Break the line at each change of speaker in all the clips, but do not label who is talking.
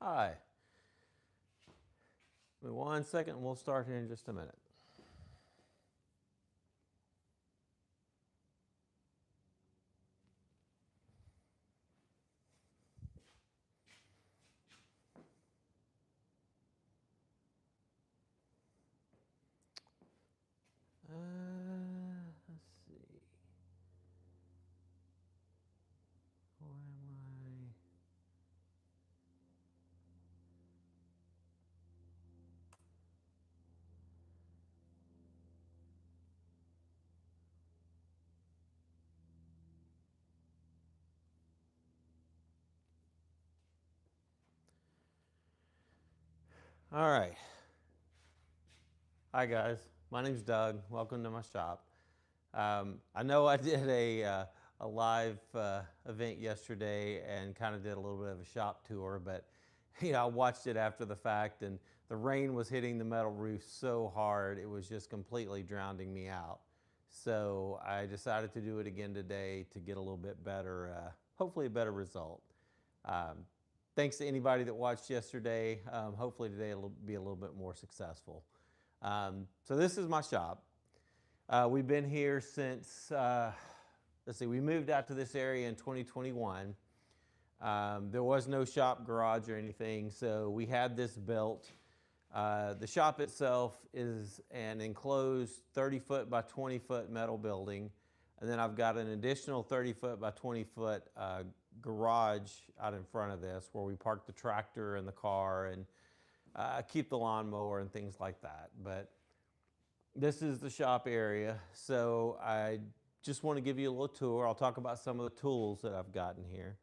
Hi. Give me 1 second and we'll start here in just a minute. Let's see. Where am I? All right. Hi, guys. My name's Doug. Welcome to my shop. I know I did a live event yesterday and kind of did a little bit of a shop tour, but I watched it after the fact, and the rain was hitting the metal roof so hard it was just completely drowning me out. So I decided to do it again today to get a little bit better, hopefully a better result. Um, Thanks to anybody that watched yesterday. Hopefully today it'll be a little bit more successful. So this is my shop. We've been here since, let's see, we moved out to this area in 2021. There was no shop garage or anything, so we had this built. The shop itself is an enclosed 30-foot by 20-foot metal building, and then I've got an additional 30-foot by 20-foot garage out in front of this where we park the tractor and the car and keep the lawnmower and things like that. But this is the shop area, so I just want to give you a little tour. I'll talk about some of the tools that I've gotten here.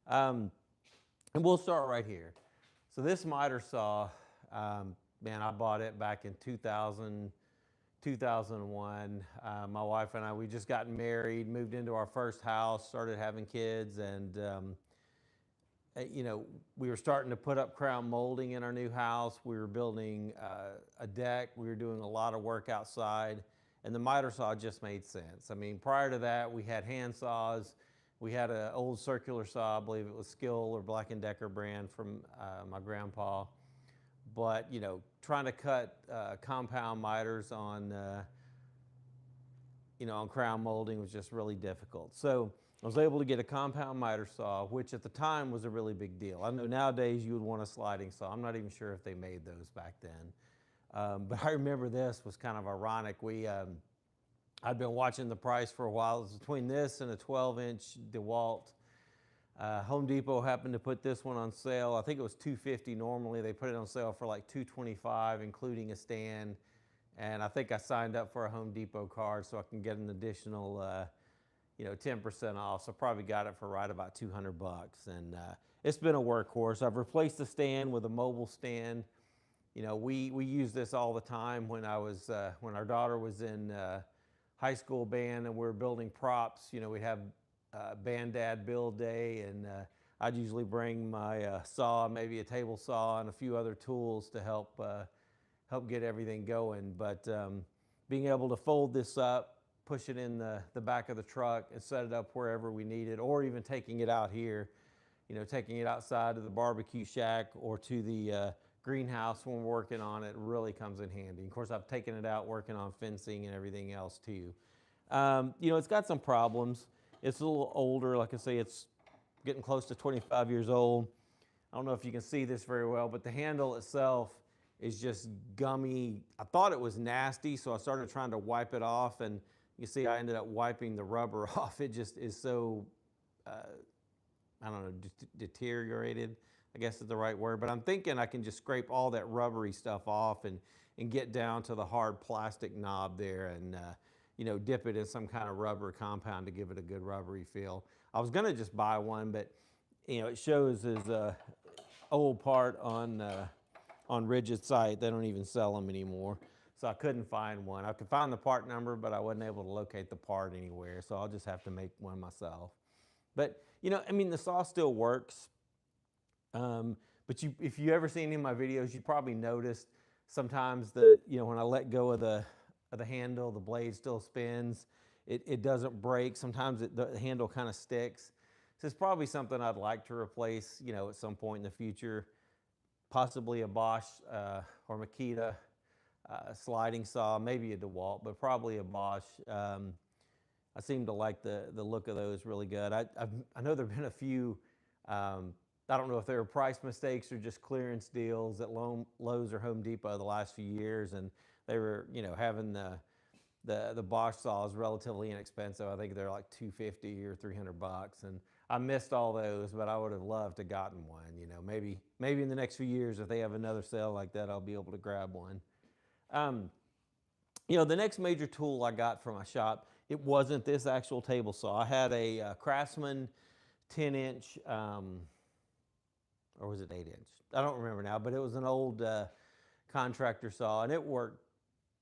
Um, and we'll start right here. So this miter saw, man, I bought it back in 2001. My wife and I, we just gotten married, moved into our first house, started having kids, and we were starting to put up crown molding in our new house. We were building a deck. We were doing a lot of work outside, and the miter saw just made sense. I mean, prior to that, we had hand saws. We had an old circular saw, I believe it was Skill or Black & Decker brand from my grandpa. But, trying to cut compound miters on on crown molding was just really difficult. So I was able to get a compound miter saw, which at the time was a really big deal. I know nowadays you would want a sliding saw. I'm not even sure if they made those back then. But I remember this was kind of ironic. I'd been watching the price for a while. It was between this and a 12-inch DeWalt. Home Depot happened to put this one on sale. I think it was $250 normally. They put it on sale for like $225, including a stand. And I think I signed up for a Home Depot card so I can get an additional 10% off. So I probably got it for right about 200 bucks. And it's been a workhorse. I've replaced the stand with a mobile stand. We use this all the time when when our daughter was in high school band and we were building props. We'd have band dad build day, and I'd usually bring my saw, maybe a table saw, and a few other tools to help get everything going. But being able to fold this up, push it in the back of the truck and set it up wherever we need it, or even taking it out here, taking it outside to the barbecue shack or to the greenhouse when we're working on it, really comes in handy. Of course, I've taken it out working on fencing and everything else too. It's got some problems. It's a little older. Like I say, it's getting close to 25 years old. I don't know if you can see this very well, but the handle itself is just gummy. I thought it was nasty, so I started trying to wipe it off, and you see I ended up wiping the rubber off. It just is so, I don't know, deteriorated, I guess is the right word. But I'm thinking I can just scrape all that rubbery stuff off and get down to the hard plastic knob there and, dip it in some kind of rubber compound to give it a good rubbery feel. I was gonna just buy one, but it shows as a old part on Rigid site. They don't even sell them anymore. So I couldn't find one. I could find the part number, but I wasn't able to locate the part anywhere. So I'll just have to make one myself. But, the saw still works. But if you ever see any of my videos, you probably noticed sometimes that, when I let go of the handle, the blade still spins. It doesn't break. Sometimes the handle kind of sticks. So it's probably something I'd like to replace, at some point in the future. possibly a Bosch or Makita sliding saw, maybe a DeWalt, but probably a Bosch. I seem to like the look of those really good. I know there've been a few. I don't know if they were price mistakes or just clearance deals at Lowe's or Home Depot the last few years, and they were, having the Bosch saw is relatively inexpensive. I think they're like $250 or $300, and I missed all those, but I would have loved to gotten one. Maybe in the next few years, if they have another sale like that, I'll be able to grab one. The next major tool I got for my shop, it wasn't this actual table saw. I had a Craftsman 10-inch, or was it 8-inch? I don't remember now, but it was an old contractor saw, and it worked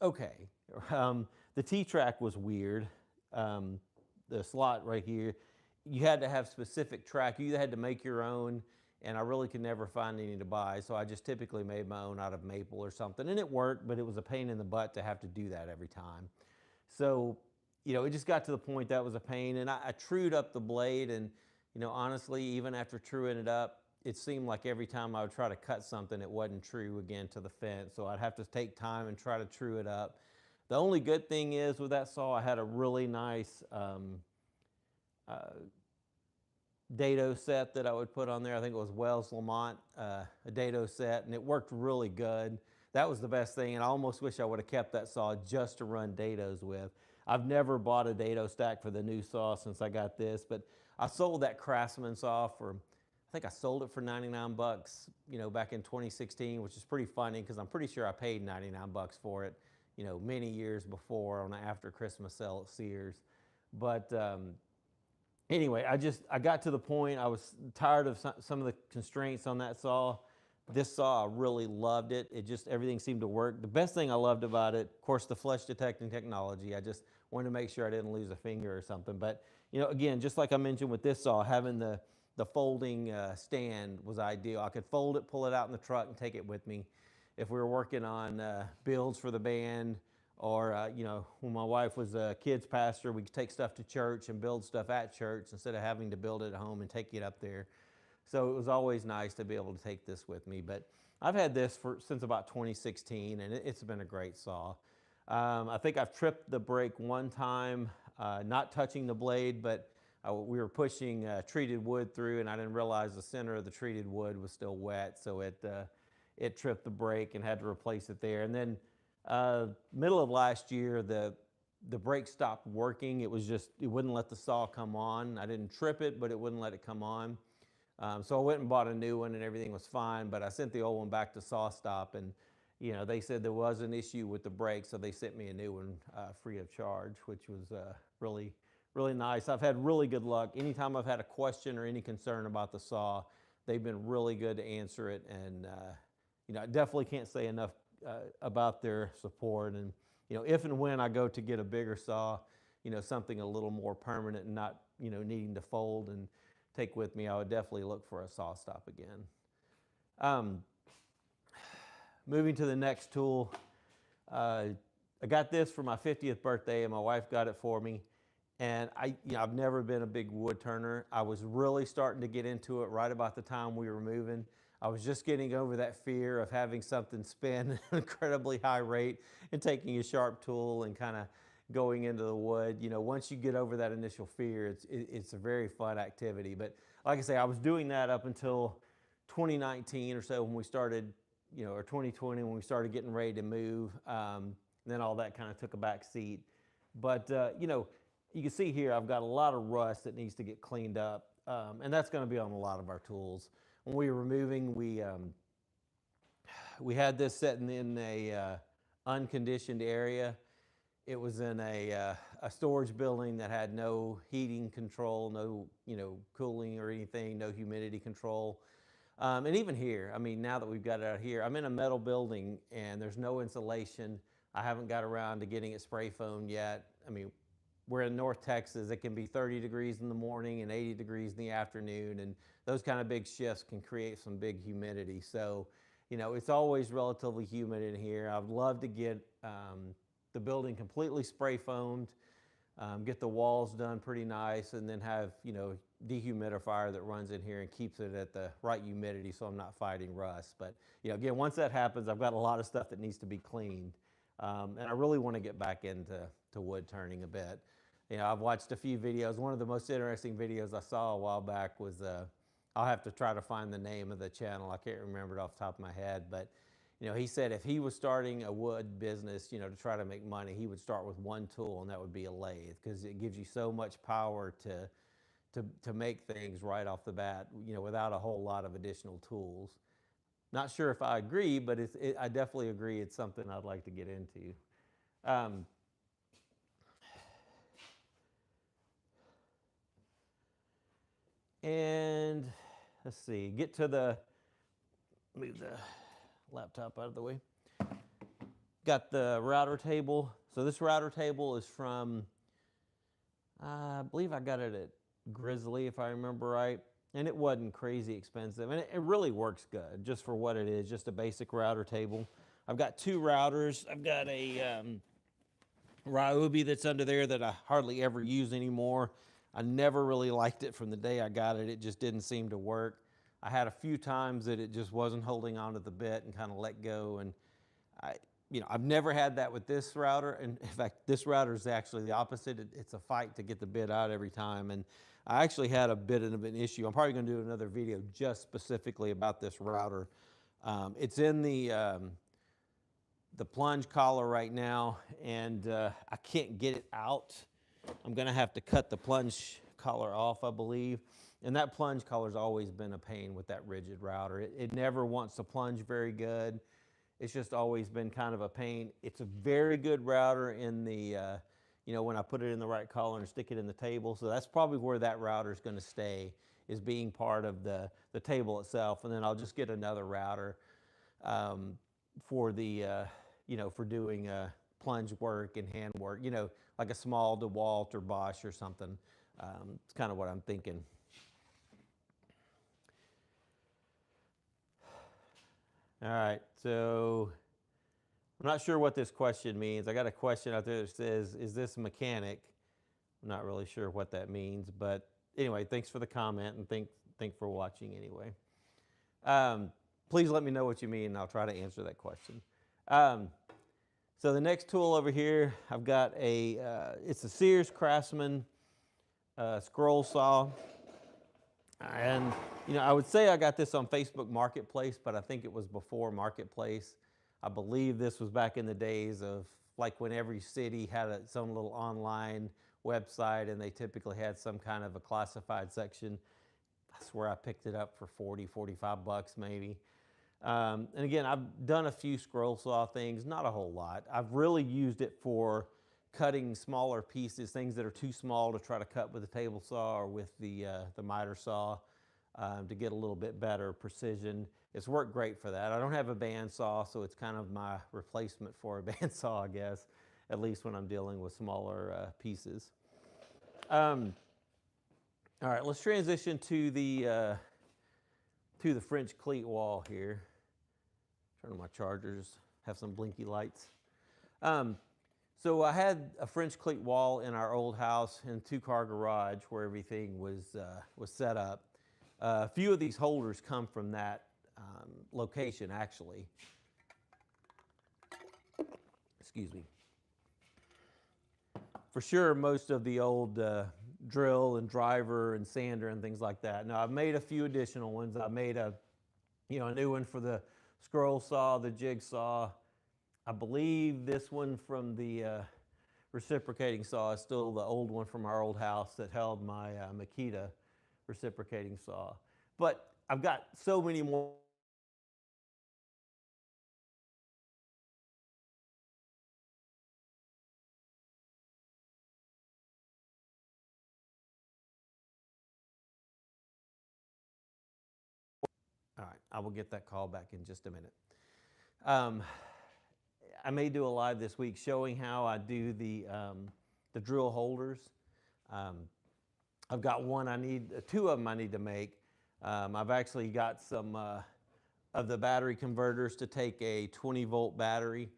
okay. The T-track was weird. The slot right here, you had to have specific track. You either had to make your own, and I really could never find any to buy, so I just typically made my own out of maple or something, and it worked, but it was a pain in the butt to have to do that every time. So, it just got to the point that was a pain, and I trued up the blade, and, honestly, even after truing it up, it seemed like every time I would try to cut something, it wasn't true again to the fence, so I'd have to take time and try to true it up. The only good thing is with that saw, I had a really nice dado set that I would put on there. I think it was Wells Lamont, a dado set, and it worked really good. That was the best thing, and I almost wish I would have kept that saw just to run dados with. I've never bought a dado stack for the new saw since I got this, but I sold that Craftsman saw for, I think I sold it for 99 bucks, back in 2016, which is pretty funny because I'm pretty sure I paid 99 bucks for it, many years before on an after Christmas sale at Sears. But anyway, I got to the point, I was tired of some of the constraints on that saw. This saw, I really loved it. Everything seemed to work. The best thing I loved about it, of course, the flesh detecting technology. I just wanted to make sure I didn't lose a finger or something. But, again, just like I mentioned with this saw, having the folding stand was ideal. I could fold it, pull it out in the truck, and take it with me. If we were working on builds for the band, or, when my wife was a kids pastor, we could take stuff to church and build stuff at church instead of having to build it at home and take it up there. So it was always nice to be able to take this with me. But I've had this since about 2016, and it's been a great saw. I think I've tripped the brake one time, not touching the blade, but we were pushing treated wood through, and I didn't realize the center of the treated wood was still wet, so it tripped the brake and had to replace it there. And then middle of last year, the brake stopped working. It wouldn't let the saw come on. I didn't trip it, but it wouldn't let it come on. So I went and bought a new one, and everything was fine, but I sent the old one back to SawStop, and they said there was an issue with the brake, so they sent me a new one free of charge, which was really, really nice. I've had really good luck. Anytime I've had a question or any concern about the saw, they've been really good to answer it, and I definitely can't say enough about their support. And if and when I go to get a bigger saw, something a little more permanent and not needing to fold and take with me, I would definitely look for a SawStop again. Moving to the next tool, I got this for my 50th birthday, and my wife got it for me. And I've never been a big wood turner. I was really starting to get into it right about the time we were moving. I was just getting over that fear of having something spin at an incredibly high rate and taking a sharp tool and kind of going into the wood. Once you get over that initial fear, it's a very fun activity. But like I say, I was doing that up until 2019 or so when we started, or 2020 when we started getting ready to move. Then all that kind of took a back seat. But, you can see here I've got a lot of rust that needs to get cleaned up. And that's going to be on a lot of our tools. When we were moving, we had this sitting in a unconditioned area. It was in a storage building that had no heating control, no cooling or anything, no humidity control. And even here, now that we've got it out here, I'm in a metal building and there's no insulation. I haven't got around to getting it spray foamed yet. We're in North Texas. It can be 30 degrees in the morning and 80 degrees in the afternoon, and those kind of big shifts can create some big humidity. So, it's always relatively humid in here. I'd love to get the building completely spray foamed. get the walls done pretty nice, and then have, dehumidifier that runs in here and keeps it at the right humidity so I'm not fighting rust. But, again, once that happens, I've got a lot of stuff that needs to be cleaned. And I really want to get back into wood turning a bit. I've watched a few videos. One of the most interesting videos I saw a while back was, I'll have to try to find the name of the channel. I can't remember it off the top of my head, but he said if he was starting a wood business, to try to make money, he would start with one tool, and that would be a lathe, because it gives you so much power to make things right off the bat, without a whole lot of additional tools. Not sure if I agree, but I definitely agree it's something I'd like to get into. And let's see, move the laptop out of the way. Got the router table. So this router table is from, I believe I got it at Grizzly, if I remember right. And it wasn't crazy expensive. And it really works good, just for what it is, just a basic router table. I've got two routers. I've got a Ryobi that's under there that I hardly ever use anymore. I never really liked it from the day I got it. It just didn't seem to work. I had a few times that it just wasn't holding onto the bit and kind of let go. And I've never had that with this router. And in fact, this router is actually the opposite. It's a fight to get the bit out every time. And I actually had a bit of an issue. I'm probably going to do another video just specifically about this router. It's in the plunge collar right now, and I can't get it out. I'm going to have to cut the plunge collar off, I believe. And that plunge collar's always been a pain with that rigid router. It never wants to plunge very good. It's just always been kind of a pain. It's a very good router in the, when I put it in the right collar and stick it in the table. So that's probably where that router is going to stay, is being part of the table itself. And then I'll just get another router for the, for doing plunge work and hand work, like a small DeWalt or Bosch or something. It's kind of what I'm thinking. All right, so I'm not sure what this question means. I got a question out there that says, is this mechanic? I'm not really sure what that means, but anyway, thanks for the comment, and thanks for watching anyway. Please let me know what you mean, and I'll try to answer that question. So the next tool over here, I've got it's a Sears Craftsman scroll saw. And, I would say I got this on Facebook Marketplace, but I think it was before Marketplace. I believe this was back in the days of like when every city had its own little online website, and they typically had some kind of a classified section. That's where I picked it up for 40, 45 bucks maybe. And again, I've done a few scroll saw things, not a whole lot. I've really used it for cutting smaller pieces, things that are too small to try to cut with a table saw or with the miter saw, to get a little bit better precision. It's worked great for that. I don't have a bandsaw, so it's kind of my replacement for a bandsaw, I guess, at least when I'm dealing with smaller pieces. All right, let's transition to the French cleat wall here. Turn on my chargers, have some blinky lights. So I had a French cleat wall in our old house in a two-car garage where everything was set up. A few of these holders come from that location, actually. Excuse me. For sure, most of the old drill and driver and sander and things like that. Now, I've made a few additional ones. I made a new one for the scroll saw, the jigsaw. I believe this one from the reciprocating saw is still the old one from our old house that held my Makita reciprocating saw. But I've got so many more. All right, I will get that call back in just a minute. I may do a live this week showing how I do the drill holders. I've got two of them I need to make. I've actually got some of the battery converters to take a 20-volt battery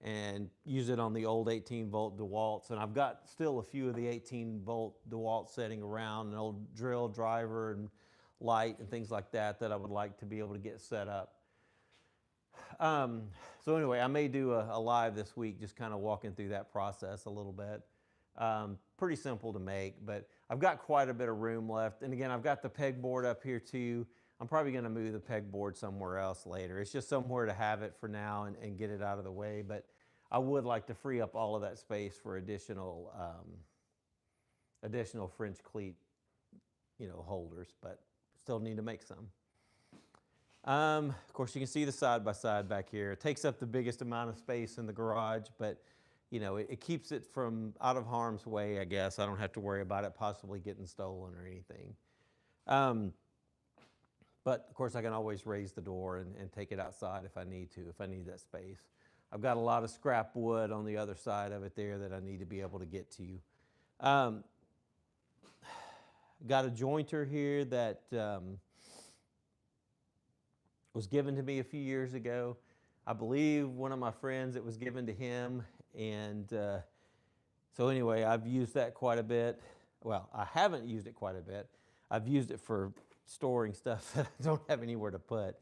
and use it on the old 18-volt DeWalt's. And I've got still a few of the 18-volt DeWalt sitting around, an old drill driver and light and things like that that I would like to be able to get set up. So anyway, I may do a live this week, just kind of walking through that process a little bit. Pretty simple to make, but I've got quite a bit of room left. And again, I've got the pegboard up here too. I'm probably going to move the pegboard somewhere else later. It's just somewhere to have it for now and get it out of the way. But I would like to free up all of that space for additional French cleat, holders, but still need to make some. Of course, you can see the side-by-side back here. It takes up the biggest amount of space in the garage, but it keeps it from out of harm's way, I guess. I don't have to worry about it possibly getting stolen or anything. But of course, I can always raise the door and take it outside if I need to, if I need that space. I've got a lot of scrap wood on the other side of it there that I need to be able to get to. Got a jointer here that was given to me a few years ago. I believe one of my friends, it was given to him. And so anyway, I've used that quite a bit. Well, I haven't used it quite a bit. I've used it for storing stuff that I don't have anywhere to put.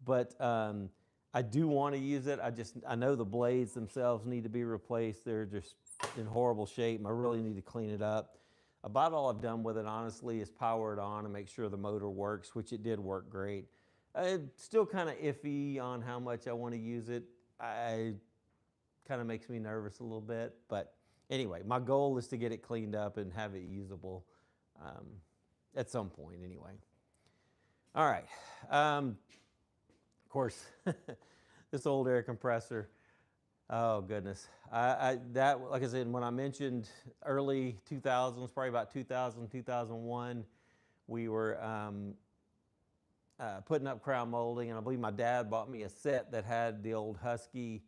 But I do want to use it. I know the blades themselves need to be replaced. They're just in horrible shape. I really need to clean it up. About all I've done with it, honestly, is power it on and make sure the motor works, which it did work great. It's still kind of iffy on how much I want to use it. Kind of makes me nervous a little bit. But anyway, my goal is to get it cleaned up and have it usable at some point anyway. All right. Of course, this old air compressor. Oh goodness. That, like I said, when I mentioned early 2000s, probably about 2000, 2001, we were putting up crown molding, and I believe my dad bought me a set that had the old Husky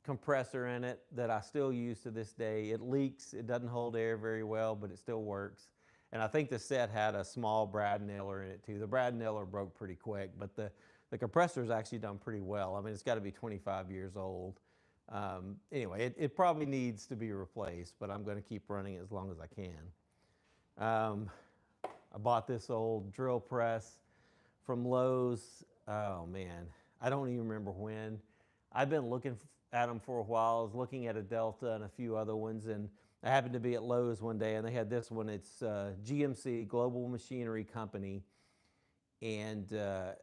compressor in it that I still use to this day. It leaks, it doesn't hold air very well, but it still works. And I think the set had a small brad nailer in it too. The brad nailer broke pretty quick, but the compressor's actually done pretty well. I mean, it's got to be 25 years old. Anyway, it probably needs to be replaced, but I'm going to keep running it as long as I can. I bought this old drill press from Lowe's. Oh man, I don't even remember when. I've been looking at them for a while. I was looking at a Delta and a few other ones, and I happened to be at Lowe's one day, and they had this one. It's GMC, Global Machinery Company, and I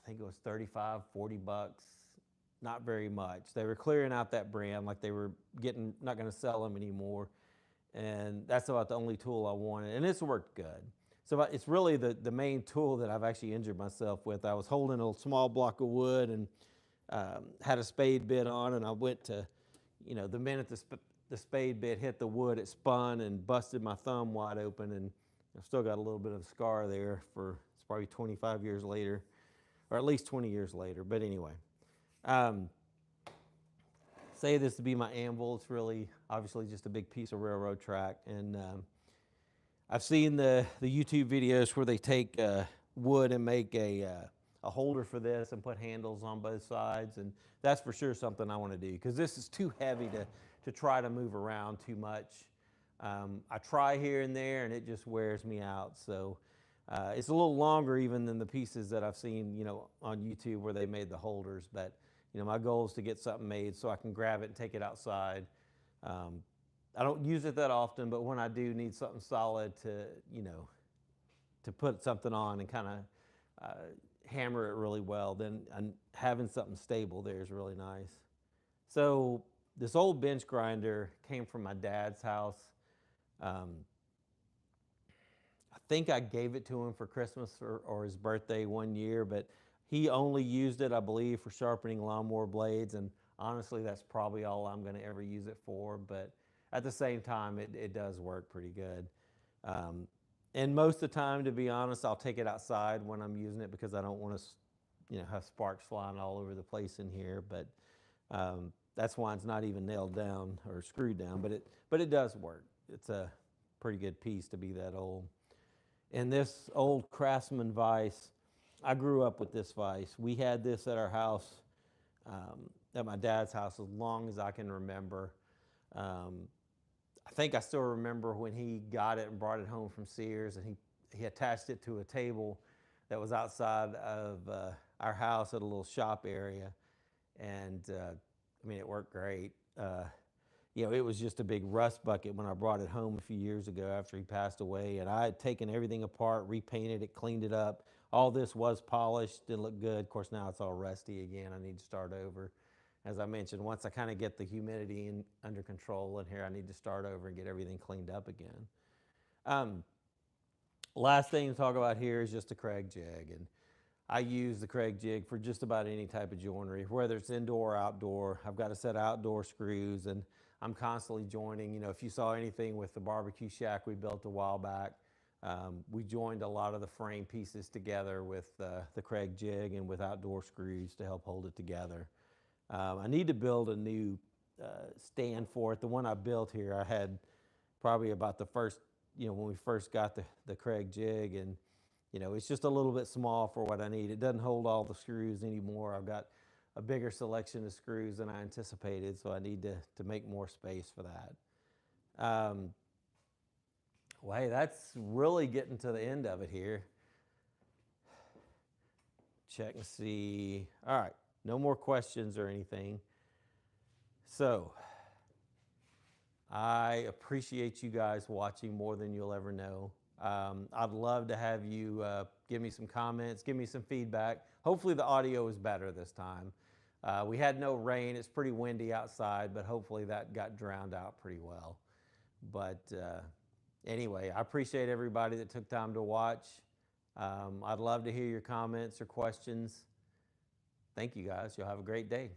think it was 35, 40 bucks, not very much. They were clearing out that brand, like they were not going to sell them anymore, and that's about the only tool I wanted, and it's worked good. So it's really the main tool that I've actually injured myself with. I was holding a small block of wood and had a spade bit on, and I went to, the minute the spade bit hit the wood, it spun and busted my thumb wide open, and I've still got a little bit of a scar there it's probably 25 years later, or at least 20 years later. But anyway, say this to be my anvil. It's really obviously just a big piece of railroad track, and I've seen the YouTube videos where they take wood and make a holder for this and put handles on both sides, and that's for sure something I want to do, because this is too heavy to try to move around too much. I try here and there, and it just wears me out. So it's a little longer even than the pieces that I've seen, on YouTube where they made the holders. But my goal is to get something made so I can grab it and take it outside. I don't use it that often, but when I do need something solid to put something on and kind of hammer it really well, then having something stable there is really nice. So this old bench grinder came from my dad's house. I think I gave it to him for Christmas or his birthday one year, but he only used it, I believe, for sharpening lawnmower blades, and honestly, that's probably all I'm going to ever use it for. But at the same time, it does work pretty good. And most of the time, to be honest, I'll take it outside when I'm using it, because I don't want to, have sparks flying all over the place in here. But that's why it's not even nailed down or screwed down. But it does work. It's a pretty good piece to be that old. And this old Craftsman vise, I grew up with this vise. We had this at our house at my dad's house as long as I can remember. Um, I think I still remember when he got it and brought it home from Sears, and he attached it to a table that was outside of our house at a little shop area, and I mean, it worked great. It was just a big rust bucket when I brought it home a few years ago after he passed away, and I had taken everything apart, repainted it, cleaned it up. All this was polished, didn't look good. Of course, now it's all rusty again. I need to start over. As I mentioned, once I kind of get the humidity under control in here, I need to start over and get everything cleaned up again. Um, Last thing to talk about here is just the Kreg jig, and I use the Kreg jig for just about any type of joinery, whether it's indoor or outdoor. I've got a set of outdoor screws, and I'm constantly joining. If you saw anything with the barbecue shack we built a while back, we joined a lot of the frame pieces together with the Kreg jig and with outdoor screws to help hold it together. I need to build a new stand for it. The one I built here, I had probably about the first, when we first got the Kreg jig, and it's just a little bit small for what I need. It doesn't hold all the screws anymore. I've got a bigger selection of screws than I anticipated, so I need to make more space for that. Well, hey, that's really getting to the end of it here. Check and see. All right, no more questions or anything. So, I appreciate you guys watching more than you'll ever know. I'd love to have you give me some comments, give me some feedback. Hopefully the audio is better this time. We had no rain. It's pretty windy outside, but hopefully that got drowned out pretty well. But anyway, I appreciate everybody that took time to watch. I'd love to hear your comments or questions. Thank you guys. You'll have a great day.